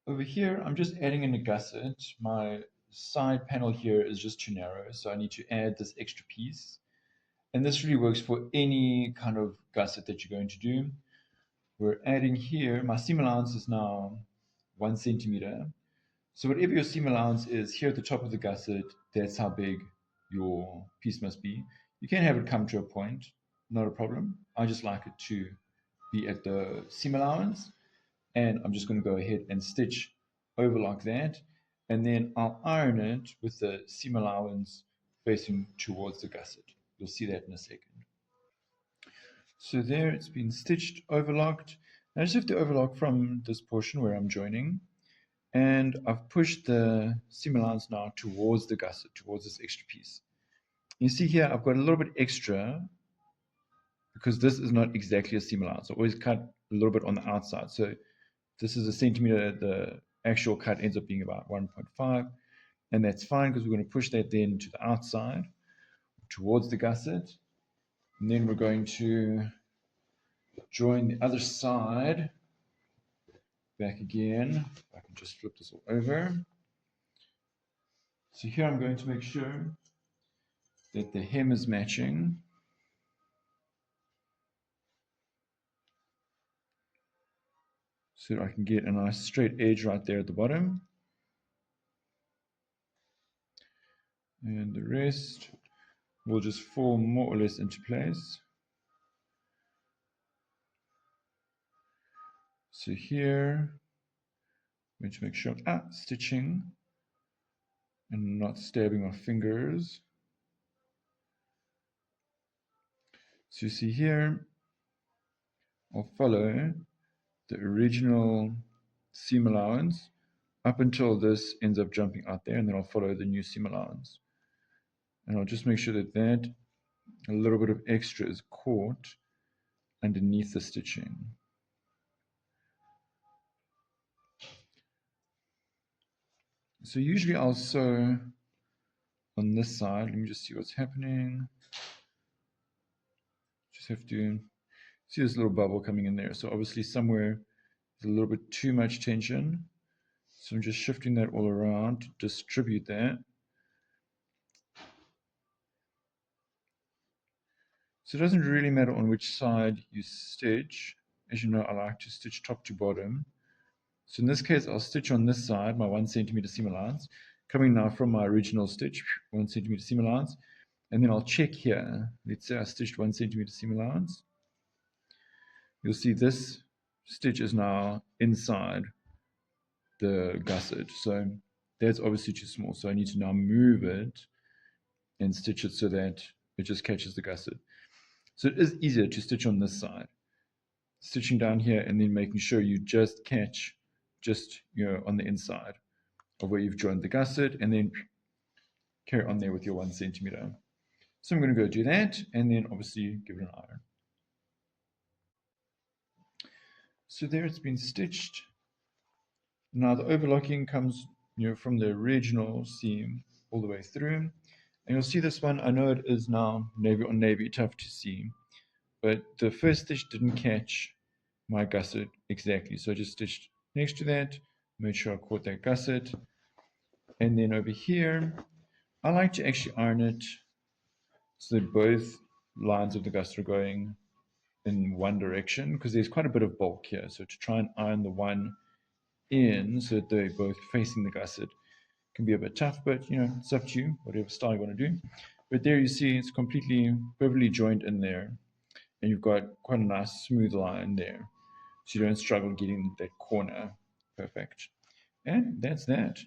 Over here, I'm just adding in a gusset. My side panel here is just too narrow, so I need to add this extra piece. And this really works for any kind of gusset that you're going to do. We're adding here, my seam allowance is now 1 centimeter. So whatever your seam allowance is here at the top of the gusset, that's how big your piece must be. You can have it come to a point, not a problem. I just like it to be at the seam allowance. And I'm just going to go ahead and stitch over like that. And then I'll iron it with the seam allowance facing towards the gusset. You'll see that in a second. So there it's been stitched, overlocked. Now I just have to overlock from this portion where I'm joining. And I've pushed the seam allowance now towards the gusset, towards this extra piece. You see here, I've got a little bit extra because this is not exactly a seam allowance. I always cut a little bit on the outside. So this is 1 centimeter. The actual cut ends up being about 1.5. And that's fine because we're going to push that then to the outside towards the gusset. And then we're going to join the other side back again. I can just flip this all over. So here I'm going to make sure that the hem is matching. So I can get a nice straight edge right there at the bottom. And the rest will just fall more or less into place. So here, I'm going to make sure I'm stitching and not stabbing my fingers. So you see here, I'll follow the original seam allowance up until this ends up jumping out there, and then I'll follow the new seam allowance. And I'll just make sure that that a little bit of extra is caught underneath the stitching. So usually I'll sew on this side. Let me just see what's happening. Just have to see this little bubble coming in there. So obviously somewhere there's a little bit too much tension. So I'm just shifting that all around to distribute that. So it doesn't really matter on which side you stitch. As you know, I like to stitch top to bottom. So in this case, I'll stitch on this side, my 1 centimeter seam allowance, coming now from my original stitch, 1 centimeter seam allowance. And then I'll check here. Let's say I stitched 1 centimeter seam allowance. You'll see this stitch is now inside the gusset. So that's obviously too small. So I need to now move it and stitch it so that it just catches the gusset. So it is easier to stitch on this side. Stitching down here and then making sure you just catch on the inside of where you've joined the gusset, and then carry on there with your 1 centimeter. So I'm going to go do that and then obviously give it an iron. So there it's been stitched. Now the overlocking comes from the original seam all the way through. And you'll see this one, I know it is now navy on navy, tough to see, but the first stitch didn't catch my gusset exactly. So I just stitched next to that, made sure I caught that gusset. And then over here, I like to actually iron it so that both lines of the gusset are going in one direction, because there's quite a bit of bulk here. So to try and iron the one in so that they're both facing the gusset can be a bit tough, but it's up to you, whatever style you want to do. But there you see it's completely perfectly joined in there, and you've got quite a nice smooth line there, so you don't struggle getting that corner perfect. And that's that.